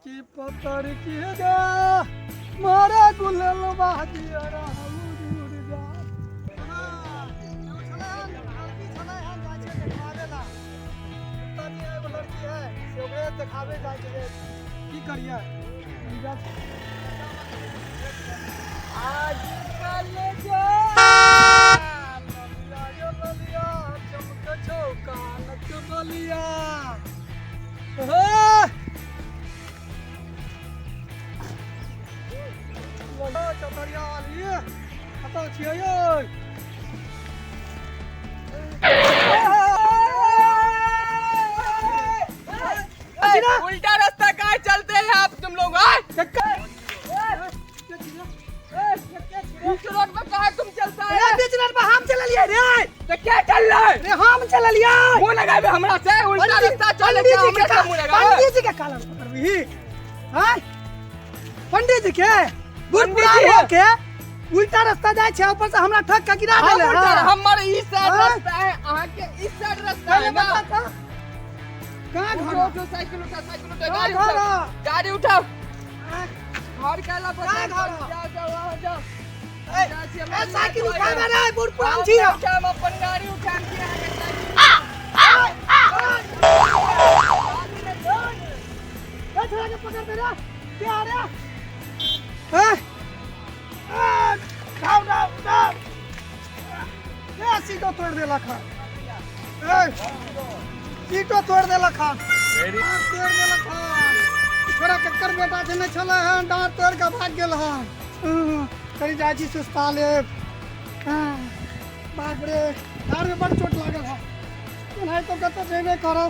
की पतर की गा मारा गुलाल बाजी देखावे जाए की करिए आजकल चमक चौका नक बलिया चतरिया वाली कतऽ छियै यै उल्टा रास्ता कहाँ चलते हैं आप तुम लोग? रोड पर कहाँ तुम चलता है? बीच रोड पर हम चल लिए रे। तो क्या चल रहा है? रे हम चल लिए। मुँह लगा बे हमरा से उल्टा रास्ता चले क्या हमरा से मुँह लगा? पंडित जी के काला पकड़ भी। हां पंडित जी के बुढ़ बुढ़ा के उल्टा रास्ता जाय छै ऊपर से हमरा ठक के गिरा देले है। हमर इस साइड रास्ता है अहाँ के इस साइड रास्ता है ना। कहां घर उठो साइकिल उठा गाड़ी उठाओ घर काला पर जाओ वहां जाओ ए साइकिल उठा रे बुढ़ पुरान छी हम अपन गाड़ी उठा के छोड़ा के पकड़ दे रे क्या रे हैं डाउन ये सीटो तोड़ दे लखा सीटो तोड़ दे लखा तोड़ दे लखा छोरा कक्कर बेटा जे नहीं छले हैं डांट तोड़ के भाग गेल हन करी जाजी सुस्ता ले बाप रे डार में बड़ चोट लागल है नहीं तो कत जेबे करो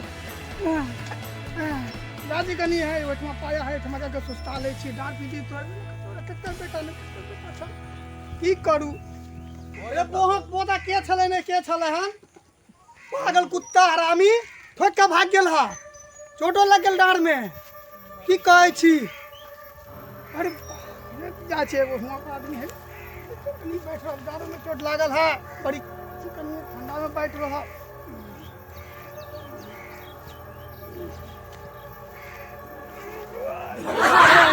जाजी कनी है ओठमा पाया है ठमा के सुस्ता ले छी डार पीटी तोड़ कक्कर बेटा ने की करू अरे बहुत पोता के छले ने के छले हन पागल कुत्ता हरामी ठोक के भाग गेल हा चोटो लग गेल डार में की कहै छी अरे जा छे वो आदमी है कनी बैठ रह डार में चोट लागल है बड़ी कनी ठंडा में बैठ रह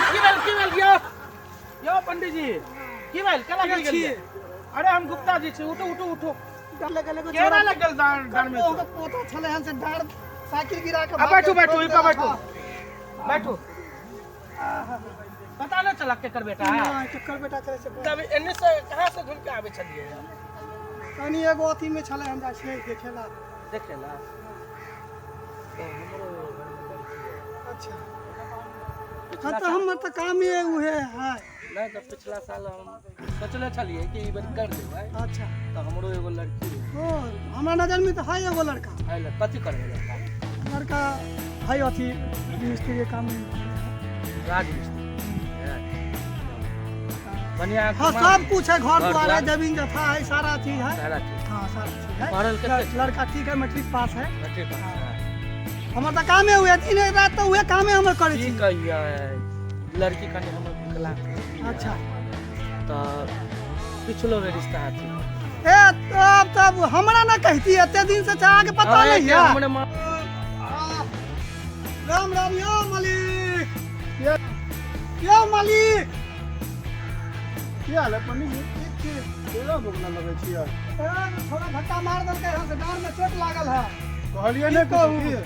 की यो पंडित जी की भेल कला गेल गेल अरे हम गुप्ता जी छी उठो उठो उठो केरा लगल डार में पोता छले हन से डार साइकिल गिरा के बैठो बैठो ई पे बैठो बैठो पता न चला केकर बेटा है हां केकर बेटा करे से तब एने से कहां से घूम के आवे छलिए कनी एगो अथी में छले हम जा छै देखेला तो हमरो अच्छा तो हमर त काम ही उहे है नहीं तो पिछला साल हम सोचले छलिए कि ई बार कर देबै अच्छा तो हमरो एगो लड़की ओ हमरा नजर में तो है एगो लड़का है कथि करबे लड़का है अथी मिस्त्री के काम राज बढ़िया हाँ सब कुछ है घर द्वार है जमीन जथा है सारा चीज है सारा चीज हाँ सारा चीज है पढ़ल कितने लड़का ठीक है मैट्रिक पास है बच्चे का हमर त कामे हुए दिन रात तो उहे कामे हमर करे छी ठीक कहिया लड़की का हमर विकला अच्छा तो पिछलो में रिश्ता थी ए तब हमरा ना कहती एते दिन से चाह के पता नहीं है हमरे मां राम राम यो मालिक यो मालिक की हाल है पंडित जी ठीक छी केना भोगना लगे छी यार थोड़ा धक्का मार देलकै हम से डार में चोट लागल है कहलिए ने कहलिए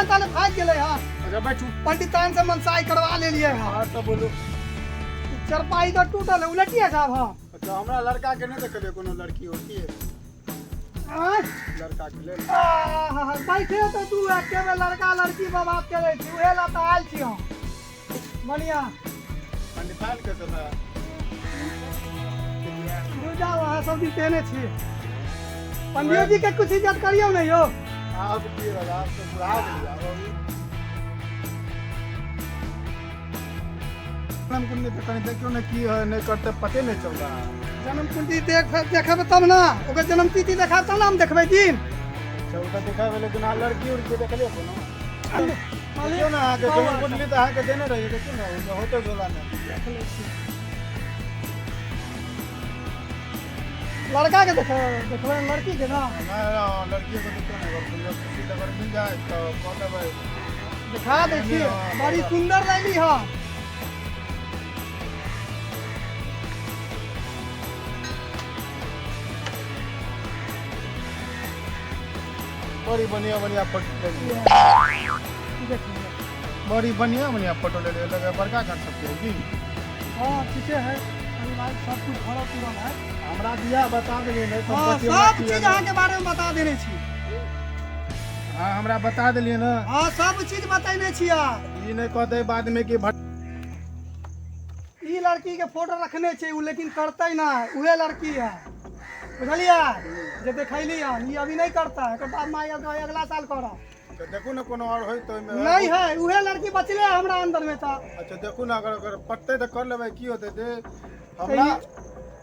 ताले भाग गेले हां अच्छा बैठू पंडितान से मनसाई करवा ले लिए हां हां तो बोलो चरपाई तो टूटल है उलटिए साहब हां अच्छा हमरा लड़का के नहीं देखले कोनो लड़की होती है हां लड़का के ले बैठे तो तू अकेले लड़का लड़की बात करे छी उहे ला त आइल छी हम बढ़िया पंडितान के समय तू जा वहां सब दी तेने छी पंडित जी के कुछ इज्जत करियो नहीं हो आप की रहा आप तो बुरा गया जन्म कुंडली तो कहीं देखियो ना की है नहीं करते पते नहीं चल रहा जन्म कुंडली देखब तब ना ओकर जन्म तिथि देखा तब ना हम देखबै दिन चौथा देखा लेकिन आ लड़की उड़की देख ले कोनो देखियो ना आगे जन्म कुंडली तो आके देने रही देखियो ना होते झोला में लड़का के देखबै लड़की के ना हमारा लड़की को देखो ना अगर खुशी अगर मिल जाए तो कौन है भाई दिखा देखिए बड़ी सुंदर लैली है। बड़ी बढ़िया बढ़िया फोटो ले लिए। देखिए बड़ी बढ़िया बढ़िया फोटो ले लगे बड़का कर सकते हो की। हाँ ठीक है परिवार सब कुछ भरा पूरा है। हमरा दिया बता देलिए नहीं तो हाँ सब चीज अहाँ के बारे में बता देने छी। हाँ हमरा बता देलिए ना। हाँ सब चीज बतेने छियै। ई नहीं कहते बाद में कि ई लड़की के फोटो रखने छै उ लेकिन करते ना उहे लड़की है बुझलिए जे देखैली है ई अभी नहीं करता है एकर बाद में अगला साल करब। तो देखू ना कोनो और होई तो नहीं है उहे लड़की बचले है हमरा अंदर में था। अच्छा देखू ना अगर पटते तो कर लेबै की होते दे हमरा।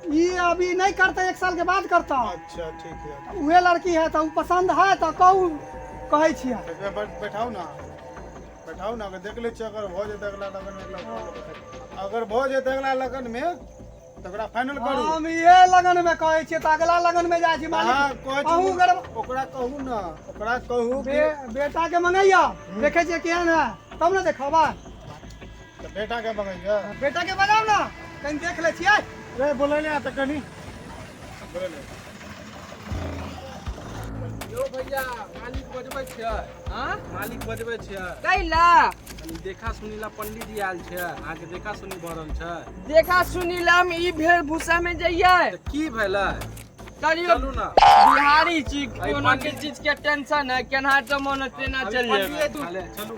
ये अभी नहीं करता 1 साल के बाद करता। अच्छा ठीक है उहे लड़की है तो पसंद है तो कहू कहै छियै। बैठाओ ना अगर देख ले छियै अगर हो जेतै अगला लगन में अगर हो जेतै अगला लगन में तो ओकरा फाइनल करू। हम ये लगन में कहै छियै तो अगला लगन में जाइ छी मालिक। कहू ओकरा कहू ना ओकरा कहू बेटा के मंगैया देखे छियै केहन है तब ना देखबा। तो बेटा के मंगैया बेटा के बजाओ ना कहीं देख ले छियै। रे बोले ले त कनी बोले ले यो भैया मालिक बजबै छै। हां मालिक बजबै छै। कैला देखा सुनीला पंडित जी आयल छै अहाँ के देखा सुनी भरल छै। देखा सुनीलम ई भेड़ भूसा में जइयै की भेलै करियो चलू ना। बिहारी चीज कोनो के चीज के टेंशन है केना तो मन तेना चल जेबै। चलू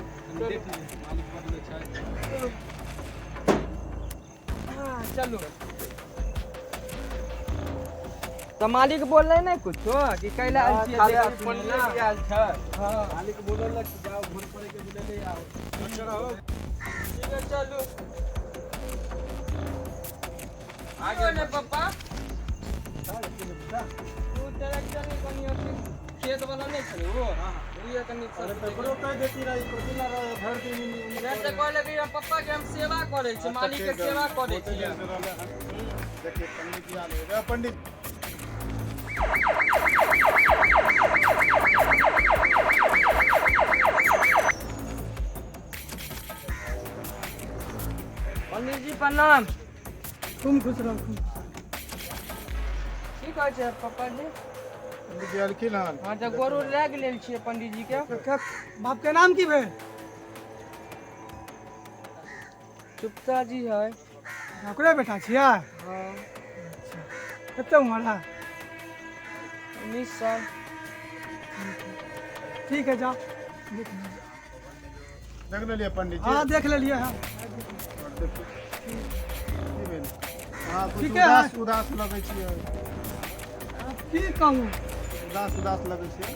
देख ली मालिक बजबै छै। हां चलो तो मालिक बोल रहे नहीं कुछ कि कैला आयल छियै देखा पंडित सुनीला। जी आयल छै। हां मालिक बोलल कि जाओ घूर पड़े के बोले ले आओ। अच्छा रहो ठीक है चलो आगे ने पापा तू ट्रैक्टर में कनी होती खेत वाला नहीं छे वो ये कनी अरे पेपरो कह देती रही कोती ना भर दिन मैं तो कहले कि पापा के हम सेवा करे छी मालिक के सेवा करे छी। देखिए पंडित जी आले रे पंडित पंडित जी प्रणाम। तुम खुश रहो तुम। की कहै छै पापा जी। पंडित जी अलखिन हन। हां त गोरू लाग लेल छियै पंडित जी के। बाप के नाम की भेल। चुप्ता जी है। ओकरे बेटा छियै। हां कते उम्र है। 19 साल। ठीक है जाओ देख लेलिए पंडित जी। हाँ देख लेलिए हाँ हाँ ठीक कुछ है, उदास उदास लगै छियै। की कहूँ उदास लगै छै।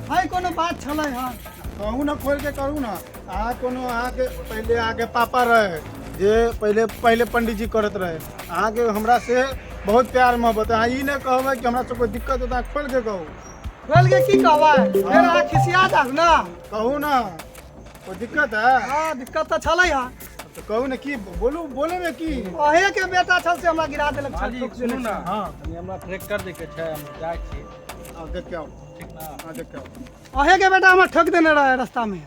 है कोनो बात छलै हँ। कहू ना खोल के करू ना अहाँ कोनो अहाँ के पहले आगे पापा रहे जे पहले पंडित जी करत रहे अहाँ के हमरा से बहुत प्यार मोहब्बत है। अहाँ ई नहीं कहबै कि हमरा से कोई दिक्कत होता है खोल के कहू। खोल के की कहबै फेर अहाँ खिसिया जाउ ना। कहू ना कोई दिक्कत है हाँ दिक्कत तो छलै हँ। तो कहू ना की बोलू बोले में की। अहे के बेटा छल से हमरा गिरा देलक छल मालिक सुनू ना हां तनी हमरा ट्रैक्टर देखे छै हम जाय छी। हाँ देख के आओ ठीक ना हाँ देख के आओ। अहे के बेटा हमरा ठक देने रहे रास्ता में।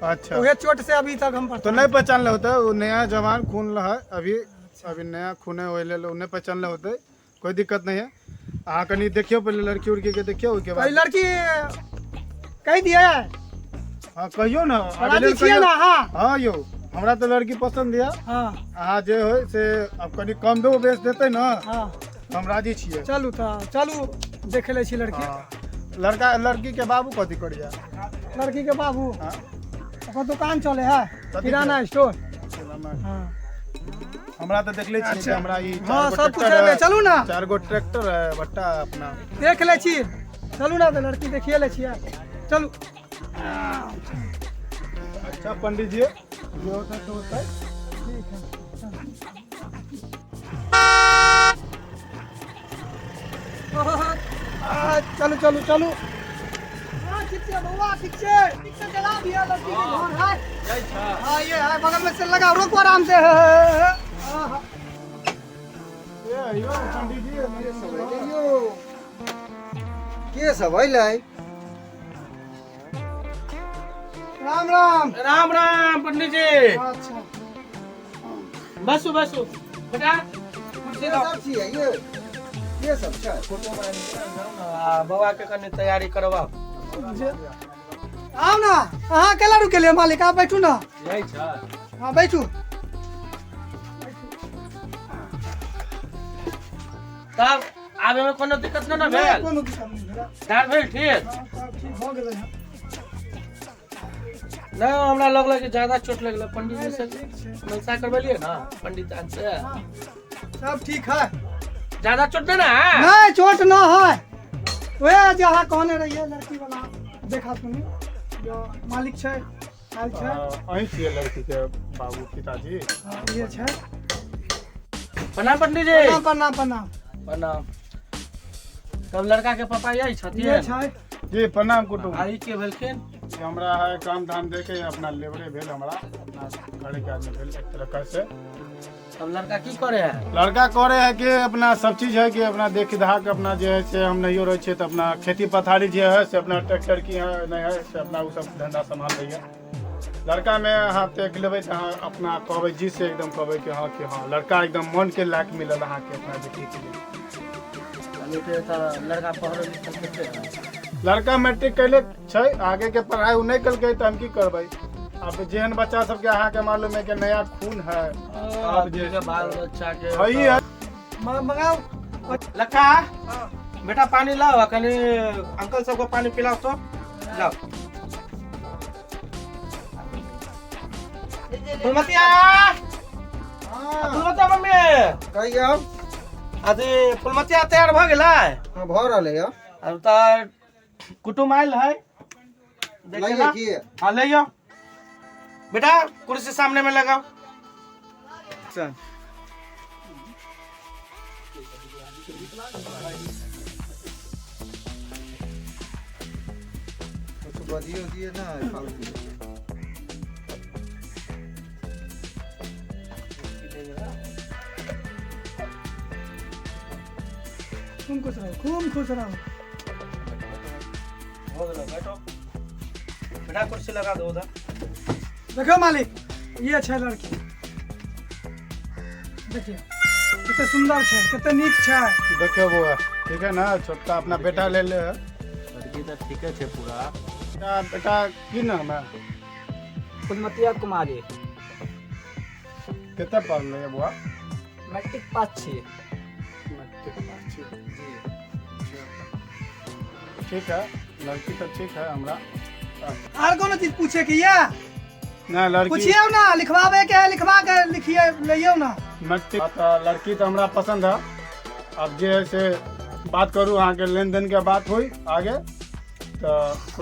अच्छा उहे चोट से अभी तक हम तो नहीं पहचान ले होते वो नया जवान खून है अभी नया खून है वही ले लो नहीं पहचान ले होते कोई दिक्कत नहीं है। अहाँ कनी देखियो पहले लड़की उड़की के देखियो उसके बाद लड़की कह दिए हाँ कहियो ना राजी छियै ना। हाँ हाँ यो हमरा तो लड़की पसंद है। हाँ अहाँ जे हो से अब कनी कम दो बेच देते ना हाँ हम राजी छियै। चलू तऽ चलू देख ले छी लड़की। हाँ लड़की के बाबू कथी करिया। लड़की के बाबू हाँ ओकर दुकान चले है कथी किराना स्टोर। हाँ हमरा तो देख ले छी कि हमरा ई हाँ चार गो सब कुछ ट्रैक्टर है चलू ना 4 गो ट्रैक्टर है बट्टा अपना देख ले छी। चलू ना तो लड़की देखिए ले छियै चलू। अच्छा पंडित जी जो होता है तो होता है। ठीक है चलू चलू चलू। हाँ, ठीक छै बउआ ठीक से चला दिया लड़की के घर है। जाय छै। हाँ ये है बगल में से लगा रोको आराम से। हाँ, हाँ। यो पंडित जी मेरे सब के सब अइलै राम राम। राम राम पंडित जी। अच्छा बसु बसु बेटा कुर्सी लाओ। ये सब छै बाबा के कनी तैयारी करवाओ। आओ ना, अहाँ केला रुकेलिए मालिक, आप बैठू ना। यही छ। हाँ बैठू। तब आबे में कोनो दिक्कत न भेल? कोनो दिक्कत नहीं भेल। डार भेल ठीक? हाँ, ठीक हो गेलै हँ। न हमरा लगल कि ज्यादा चोट लगल पंडित जी से ठीक छै। मनसा करवेलिए ना पंडित जी से। सब ठीक है। ज्यादा चोट नहीं ना है? नहीं चोट ना है। वह जहाँ कहने रहिए लड़की वाला देखा सुनी जो मालिक छै आयल छै। अहीं छियै लड़की के बाबू पिताजी। हाँ, ये छै। प्रणाम पंडित जी। प्रणाम प्रणाम प्रणाम। प्रणाम। तब लड़का के पापा यही ये छथिन? छै। जी प्रणाम कुटुम। आई के भेलखिन? ये हमरा है काम धाम देके अपना लेबरे भेल हमरा अपना घरे के आदमी भेल एक तरह से। तब लड़का की करे है? लड़का करे है कि अपना सब चीज है कि अपना देख दाह के अपना जो है से हम नहीं रहे छे तो अपना खेती पथारी जो है से अपना ट्रैक्टर की है नहीं है से अपना वो सब धंधा संभाल रही है। लड़का में अहाँ देख लेबै तो अहाँ अपना कहबै जी से एकदम कहबै कि हाँ लड़का एकदम मन के लायक मिलल अहाँ के अपना बेटी के लिए। लड़का पढ़ल लिखल कते है? लड़का मैट्रिक कैले छै, आगे के पढ़ाई उ नहीं कलकै तो हम की करबै। अब जेहन बच्चा सबके अहाँ के मालूम है कि नया खून है। अब जे बाल बच्चा के वही है। मंगाओ। लड़का बेटा पानी लाओ, कनी अंकल सबको पानी पिलाओ तो लाओ। फुलमतिया फुलमतिया मम्मी कहियो अथी फुलमतिया तैयार भ गेलै? हां भ रहले य। अब त कुटुम आयल है लइए की हाँ ले जाओ बेटा, कुर्सी सामने में लगाओ। चल कुछ बदियो दिए ना फालतू। खूब खुश रहो। हो गया बैठो बेटा, कुर्सी लगा दो उधर। देखो मालिक ये छै लड़की, देखिए कितने सुंदर छै, कितने नीक छै। देखियो बउआ ठीक है ना, छोटका अपना बेटा ले ले। लड़की तो ठीक है पूरा। बेटा की नाम है? फुलमतिया कुमारी। कितना पढ़ ले बुआ? मैट्रिक पास छी। ठीक है, लड़की तो ठीक है हमरा। और कोनो चीज पूछे के ये ना लड़की पूछिए ना, लिखवावे के है लिखवा के लिखिए लइयो ना। लड़की तो हमरा पसंद है। अब जे है से बात करू, अहाँ के लेन देन के बात हुई आगे तो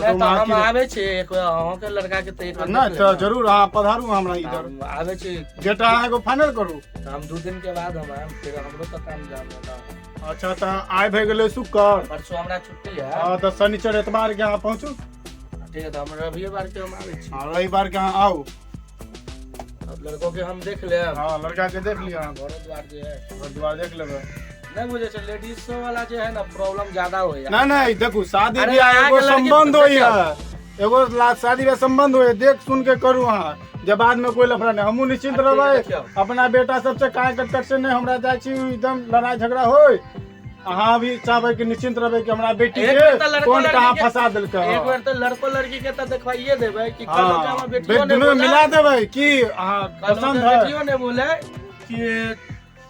हम आवे छी एक अहाँ के लड़का के तो ना तो जरूर अहाँ पधारू हमरा इधर। हम आवे छी डेटा अहाँ को फाइनल करू। हम 2 दिन के बाद हम आएम, फिर हमरो तो काम जाना। अच्छा तो आइ भए गेलै शुक्र, परसों हमरा छुट्टी है। हाँ तो शनिचर एतवार के अहाँ पहुँचू। ठीक है, तो हम रविवार के हम आवे छी। हाँ रविवार के अहाँ आउ। अब लड़कों के हम देख ले। हाँ लड़का के देख लिया, घर द्वार जे है घर द्वार देख लेबै। नहीं बुझे छै लेडीज वाला जे है ना प्रॉब्लम ज्यादा होय है। नहीं नहीं देखू शादी अरे ब्याह अहाँ एगो के लड़की संबंध तो होई देखियौ। है, एगो शादी ब्याह संबंध होई है, देख सुन के करू अहाँ। जब बाद में कोई लफड़ा नहीं, हमहू निश्चिंत ठीक है, रहबै। देखियौ। अपना बेटा सबसे काहे कटकट से नहीं हमरा जाय छी एकदम लड़ाई झगड़ा होई। अहाँ भी चाहबै कि निश्चिंत रहबै कि हमरा बेटी एक बेर तो के लड़को कौन लड़की कहाँ के- फंसा देलकै। एक बार तो लड़को लड़की के तो देखवाइए देबै कि कल हाँ के हमर बेटियो ने दुनू बोला, मिला देबै कि अहाँ कल पसंद के है। बेटियो ने बोले कि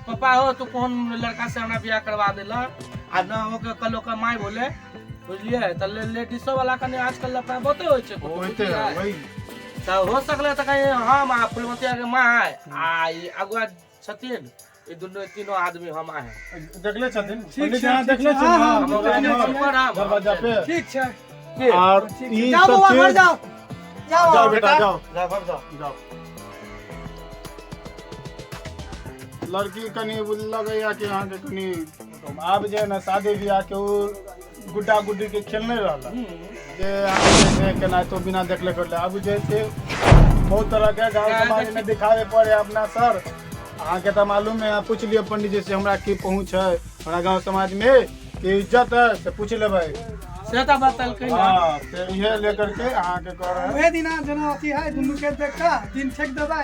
पापा हो तू कौन लड़का से हमरा बियाह करवा देला, आ ना हो के कल ओकर माय बोले, बुझलिए। त लेडीजो वाला कने आजकल लफड़ा बहुते होय छै। होइते है वही। त हो सकले त कहीं हम आ फुलमतिया के माय आ ई अगुआ छथिन, ई दुनू तीनों आदमी हम आए हैं। देखले छथिन ठीक पंडित जी, छै, अहाँ ठीक देखले छै। छी हाँ, ना हाँ, हम देखले अपने छी। ऊपर हम दरवाजा पे। ठीक छै। के? और ठीक ई छै। जाओ सब बउआ घर चीज जाओ। जाओ जाओ आओ। बेटा जाओ जा घर जाओ। जाओ। लड़की कनी लगैया कि अहाँ के कनी आब जे ना शादी ब्याह के उ गुड्डा गुड्डी के खेल नहीं रहला जे अहाँ के केना तो बिना देखले करले। अब जे छै बहुत तरह के गांव समाज में दिखावे पड़े अपना सर। अहाँ के तो मालूम है, पूछ लियो पंडित जी से हमरा की पहुँच है हमरा गांव समाज में कि इज्जत है से पूछ लेबै। से तो बतलकै ना। हाँ फिर ये लेकर के अहाँ के कह रहे हैं। उहे दिना जेना अथी है दुनू के देख के दिन ठेक देबै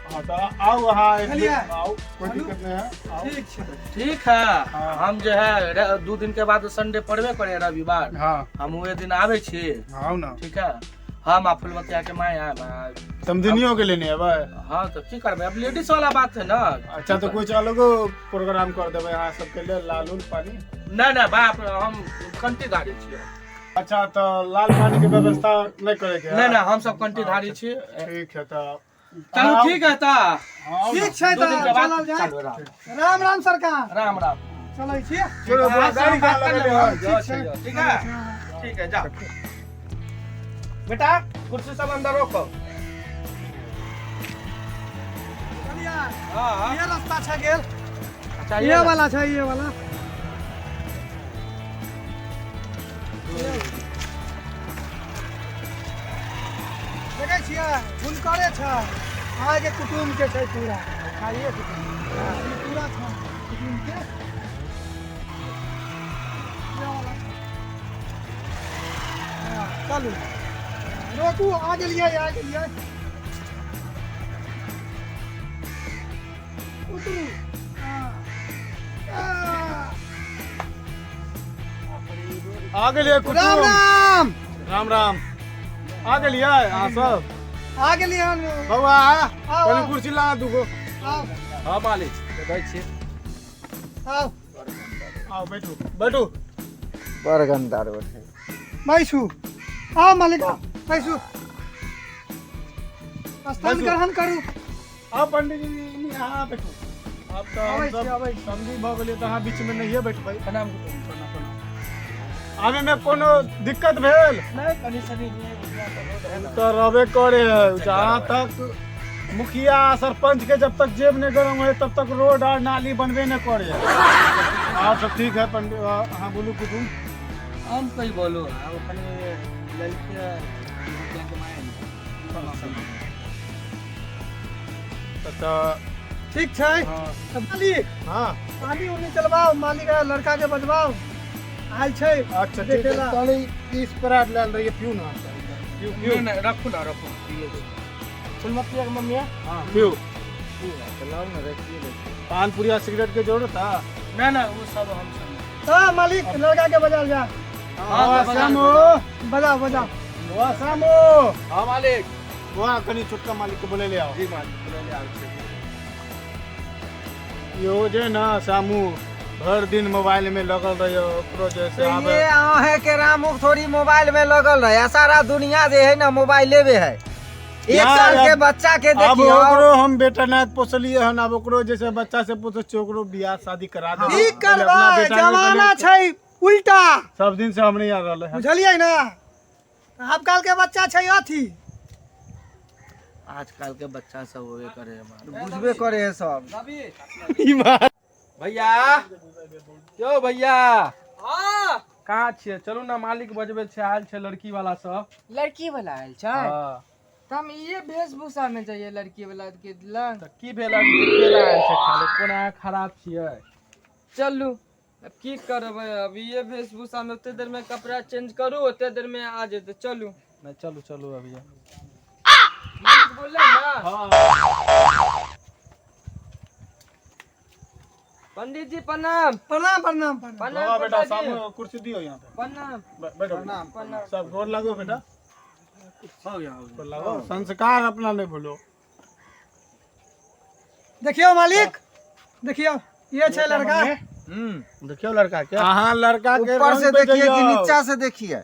हाँ तो आओ हाँ एक दिन चलिए। आओ, कोई दिक्कत नहीं है आओ। ठीक छै ठीक है। हम जो है 2 दिन के बाद संडे पड़बे करे रविवार, हाँ हम उहे दिन आवे छी। आओ ना ठीक है, हम आ फुलमतिया के माय आए। समझनियों के लेने अब। हाँ तो की करबे, अब लेडीज वाला बात है ना। अच्छा तो कुछ अलग प्रोग्राम कर देवे यहाँ सबके लिए, लाल उल पानी। नहीं नहीं बाप, हम कंटीधारी छियै। अच्छा तो लाल पानी के व्यवस्था नहीं करे के? नहीं नहीं, हम सब कंटीधारी छी। ठीक है तो चलो ठीक है तो आओ ना। ठीक छै 2 दिन के बाद चलल जाय। चलू, राम राम राम सरकार राम राम। चलै छियै। चलो हाँ, गाड़ी सब बात कहाँ कर लगे लेबै। हैं? ठीक छै ठीक है ठीक है, जाओ बेटा, कुर्सी सब अंदर रखो। चलिए हाँ ये रास्ता छै गेल, अच्छा ये वाला छै, ये वाला। देखै छियै हुनकरे छै, आगे कुटुम के छै पूरा। खाइए कुटुम ई पूरा छै कुटुम के। ये वाला छै। हाँ, चलू रोकू, आ गेलियै आ गेलियै। उतरू। हाँ। आ गेलिए कुटुम। राम राम राम राम। आ गेलिए अहाँ सब? आ गेलियै हम। बउआ आओ, कनी आओ। कुर्सी ला दूगो। आओ हाँ मालिक दै छी। आओ आओ बैठू बैठू। बड़ गंदा बैठे। बैसू। आओ मालिक बैसू, स्थान बैसू। ग्रहण करू। आओ पंडित जी यहाँ बैठू। अब तो हम अबै छी, सब अबै छी। समझी भ गेलिए तो अहाँ बीच में नहीं बैठबै। प्रणाम। आवे में कोनो दिक्कत भेल नहीं कनी सनी तो रहबे करे है। जहाँ तक मुखिया सरपंच के जब तक जेब नहीं गरम है तब तक रोड और नाली बनबे न करे है। हाँ सब ठीक है पंडित। हाँ बोलू कुटुम। हम कहीं बोलो अब कनी लड़के के माय तो ठीक छै। हाँ तब मालिक हाँ पानी उनी चलवाओ, मालिक का लड़का के बजवाओ आयल छै। अच्छा ठीक है। देखेला। ताली इस पर आट लाल रही पियो ना। पियो पियो नहीं नहीं रखो ना रखो। फुलमतिया के मम्मी हाँ पियो। चलाओ ना, रखिए। पान पुरिया सिगरेट के जरूरत था? नहीं नहीं वो सब हम सब। हाँ मालिक लड़का के बजाल जा। हाँ, बजा सामो बजाओ बजाओ। वाह सामो हाँ मालिक। वाह कनी छोटका मालिक को बोले ले आओ। जी मालिक बोले ले आओ। यो जे ना सामू भर दिन मोबाइल में लगल रहियो ओकरो जैसे आवे। ये आहे के रामू थोड़ी मोबाइल में लगल रहे, सारा दुनिया जे है ना मोबाइले में है। 1 यार, साल के अब- बच्चा के अब देखियो। ओकरो हम बेटा ना पोसलिए हन, अब ओकरो जैसे बच्चा से पोसे छी ओकरो बियाह शादी करा दे। की करबै, जमाना छै उल्टा, सब दिन से हम नहीं आ रहले हैं। बुझलियै ना। आजकल के बच्चा छै अथी। आजकल के बच्चा सब होवे करे हमारे। बुझबे करे है सब। भैया क्यों भैया हाँ कहाँ छियै? चलू ना, मालिक बजबे छै, आयल छै लड़की वाला सब। लड़की वाला आयल छै। हाँ तो हम ये वेशभूषा में जाइए लड़की वाला के लग। तो की भेल अभी देखे ला आयल छै खाली, कोन अहाँ खराब छियै? चलू अब की करबै, अब ये वेशभूषा में उतने देर में कपड़ा चेंज करू, उतने देर में आ जेते। चलू नहीं चलू चलू अभी। मालिक बोले ना। हाँ पंडित जी प्रणाम। प्रणाम प्रणाम प्रणाम। प्रणाम बाबा बेटा पिताजी। सामने कुर्सी दियो यहाँ पे। प्रणाम। बैठो प्रणाम। सब गोर लागो बेटा। हो गया हो गया। गोर लागो। संस्कार अपना नहीं भूलो। देखियो मालिक, देखियो ये छै लड़का। देखियो लड़का के, हाँ लड़का के ऊपर रंग से पे देखिए कि जइयो। नीचा से देखिए।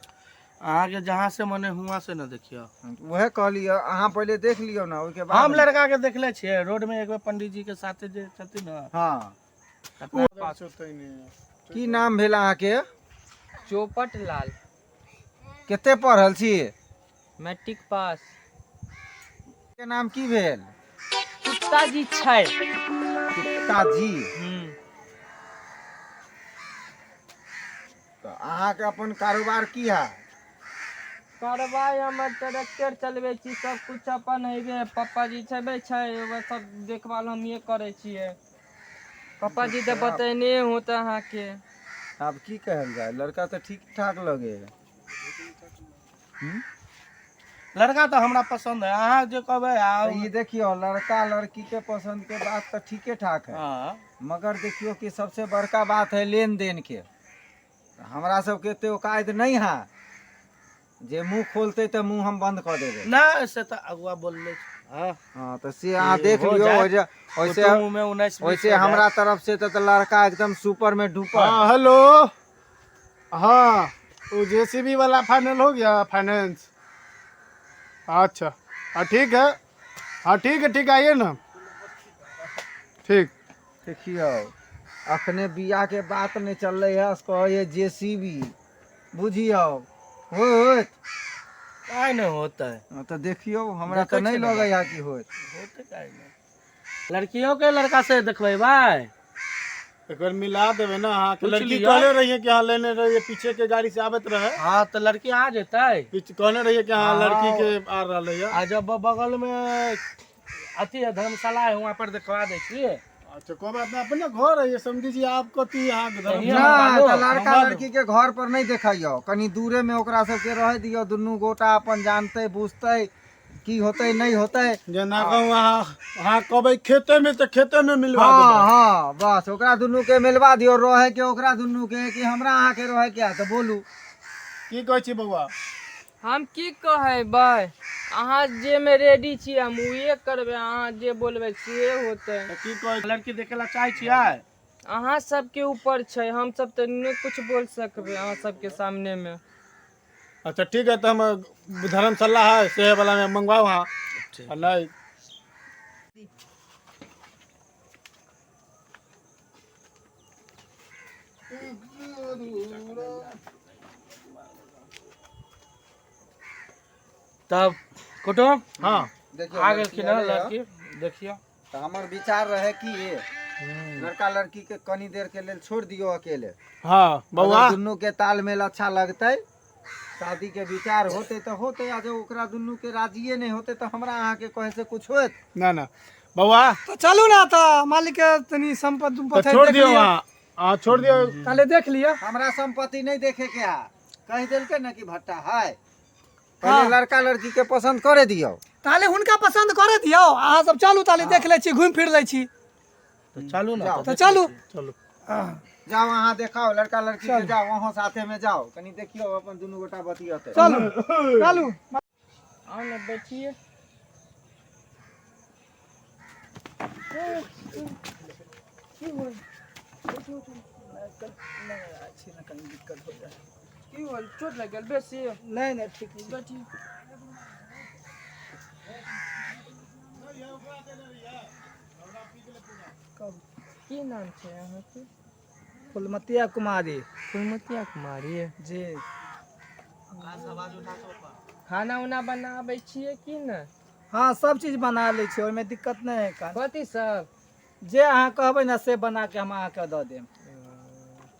अहाँ के जहाँ से मने हुआ से न देखियो। वह कहलियो, अहाँ पहले देख लियो ना, ओके बाद हम लड़का के देखले छियै रोड में एक बेर पंडित जी के साथे जे छथिन न। हाँ। अपना पास होतै नहीं। की नाम भेल अहाँ के? चौपट लाल, कते पढ़ल छी? Matric pass. के नाम की भेल? कुत्ता जी छै। पिताजी। तो अहाँ के अपन कारोबार की है? कार्रवाई हमर ट्रैक्टर चलबे छी, सब कुछ अपन हेबे। पापा जी छबे छै, वो सब देखभाल हम ये करे छिए। पापा जी तो बतेने हो तो अहाँ के। अब की कहल जाए, लड़का तो ठीक ठाक लगे है। लड़का तो हमरा पसंद है, अहाँ जो कहबै तो ये देखियो, लड़का लड़की के पसंद के बात तो ठीके ठाक है, हाँ मगर देखियो कि सबसे बड़का बात है लेन देन के। हमरा सबके तो औकात नहीं है जे मुंह खोलते तो मुंह हम बंद कर देबे। ना ऐसे तो अगुआ बोलले हाँ हाँ तो से अहाँ देख हो लियो, जाए। वैसे कुटुम्ब में 19 वैसे हमरा तरफ से तो लड़का एकदम सुपर में डुपर। हाँ हेलो, हाँ वो जेसीबी वाला फाइनल हो गया, फाइनेंस? अच्छा हाँ ठीक है, हाँ ठीक है आइए ना। ठीक देखियो अखने बिया के बात नहीं चल रही है, उसको ये जेसीबी बुझियो होत। काय नहीं होता है, हाँ, तो देखियो हमरा तो देखै नहीं छी ना लगे है कि होत। होते काय नहीं। लड़कियों के लड़का से देखबै भाई, एक बार मिला देवे ना। हाँ पूछ लड़की लिया। कहले रहिए कि हाँ लेने रहिए, पीछे के गाड़ी से आवत रहे, हाँ तो लड़की आ जेतै। पीछे कहने रहिए कि हाँ हाँ। लड़की के आ रहा है। आ जब बगल में अथी है धर्मशाला है, वहाँ पर देखवा दे छियै। अच्छा कोई बात नहीं, अपने घर है ये, समझी आपको ती यहाँ यहाँ ना बालो, तो लड़का बालो। लड़की के घर पर नहीं देखियो, कनी दूरे में ओकरा सबके रह दियो, दुनू गोटा अपन जानते बुझते की होते नहीं होते। जना कहूँ वहाँ कहबै खेते में तो खेते में मिलवा हाँ देबै। हाँ बस ओकरा दुनू के मिलवा दियो, रहे के ओकरा दुनू के कि हमरा अहाँ के रहे के तो बोलू। की कहै छी बउआ? हम की कहबै, अहाँ जे में रेडी छी हम उहे करबै, अहाँ जे बोलबै से होतै। तो की कहै छी? लड़की देखे ला चाहे छियै? अहाँ सबके ऊपर छै, हम सब तो नहीं कुछ बोल सकबै अहाँ सबके सामने में। अच्छा ठीक है, तो हम धर्मशाला है से वाला में मंगवाओ वहाँ। और नहीं तब कुटुम हाँ देखियो आ लड़की गेलखिन हँ अयलै लड़की, देखियो। तो हमर विचार रहे कि ये लड़का लड़की के कनी देर के लेल छोड़ दियो अकेले। हाँ बउआ, अगर दुनू के तालमेल अच्छा लगते, शादी के विचार होते तो होते, आ जो ओकरा दुनू के राजिए नहीं होते तो हमरा अहाँ के कहे से कुछ होत ना बउआ तो चलू ना, तो मालिक के तनी संपत्ति तो उम्पत्ति छोड़ देख दियो लिया। वहाँ। हाँ छोड़ दियो। ताले देख लिया। हमरा संपत्ति नहीं देखे के है, कह दिल के ना कि भट्टा है, पहले हाँ। लड़का लड़की के पसंद करे दियो। ताले हुनका पसंद करे दियो, अहाँ सब चलू, ताले देख ले छी, घूम फिर ले छी। तो चलू ना, तो चलू। चलो हाँ, जाओ वहाँ देखाओ लड़का लड़की के, जाओ वहाँ साथे में जाओ, कनी देखियो अपन दुनू गोटा बतियते। चलू चलू। आओ ना बैठिए। की होल, चोट लग गेल बेसी? नहीं ठीक है। बैठिए। की नाम छै अहाँके? फुलमतिया कुमारी फुलमतिया कुमारी जी। खाना उना बनाबै छियै कि न? हाँ सब चीज बना ले छी, ओहिमे दिक्कत नहीं है। कान कथी सब? जे अहाँ कहबै ना से बना के हम अहाँके दऽ देम।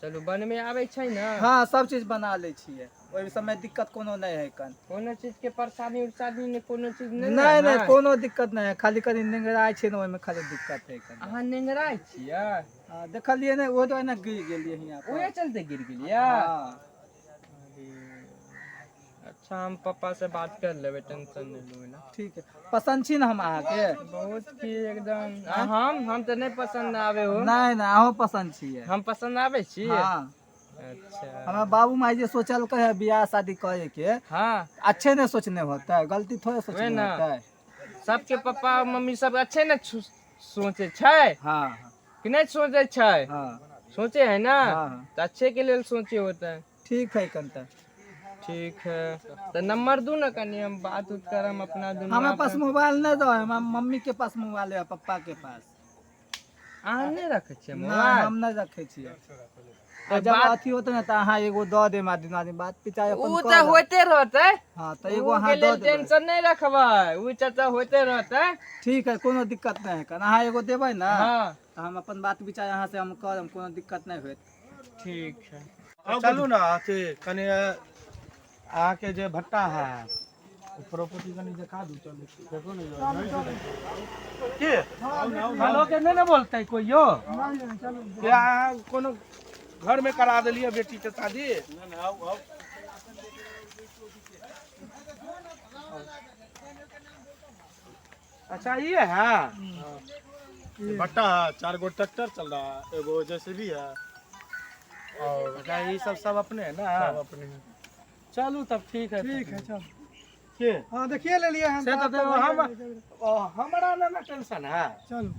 चलू बनमे आबै छै न? हाँ सब चीज बना ले छियै, ओहि सबमे दिक्कत कोनो नहीं है। कान कोनो चीज के परेशानी उरेशानी ने कोनो चीज नहीं नहीं नहीं कोनो दिक्कत नहीं है, खाली कनी निंगराय छै ना, ओहिमे खाली दिक्कत है। कान अहाँ नेंगराय छियै? हाँ देखलिए नहीं, वो तो ना गिर गेलिए यहाँ पर। ओहे चलते गिर गेलियै? हाँ अच्छा हम पापा से बात कर लेबै, टेंशन नहीं लो ना। ठीक है, पसंद छी ना हम अहाँके? बहुत की एकदम हम तो नहीं पसंद आवे हो। नहीं नहीं अहूँ पसंद छियै। हम पसंद आवे छी? हाँ अच्छा हमारे बाबू माई जे सोचल है बियाह शादी करे के, हाँ अच्छे ने सोचने होता है, गलती थोड़े सोचने ना। होता है। सबके पापा मम्मी सब अच्छे ने सोचे छै हाँ कि नहीं सोचे छै? हाँ सोचे है ना, हाँ। तो अच्छे के लिए सोचे होता है। ठीक है कंता। ठीक है तो नंबर दू ना, कनी हम बात उत करम अपना दुनिया हमारे पास पे। मोबाइल नहीं दो, मम्मी के पास मोबाइल है, पापा के पास। अहाँ नहीं रखे छियै नहीं मोबाइल? हम नहीं रखे छियै। तो जब बात- अथी होते ना तो अहाँ एगो दऽ देम, आदमी बात पिचाई अपन उ कर तो देम। होते रहते, हाँ तो एगो उ अहाँ के दऽ लेल देबै। टेंशन नहीं रखबै, उ चर्चा होते रहते। ठीक है कोनो दिक्कत नहीं है। कन अहाँ एगो देबै ना, हाँ तो हम अपन बात विचार अहाँ से हम करम, कोनो दिक्कत नहीं होत। ठीक है। चलू ना अथी कनी आके जे भट्टा है प्रॉपर्टी कनी दिखा दू। चलू देखो ने के हेलो के नहीं ना बोलते कोई यो क्या कोनो घर में करा दिलिए बेटी के शादी। अच्छा ये है। भट्टा है, 4 गो ट्रैक्टर चल रहा है, एगो जेसीबी है और अच्छा ये सब अपने है ना। सब अपने हैं। चलो तब ठीक है। ठीक है चल। के हाँ देखिए ले लिए हम से तो देखो हम हमारा ना टेंशन है। चलो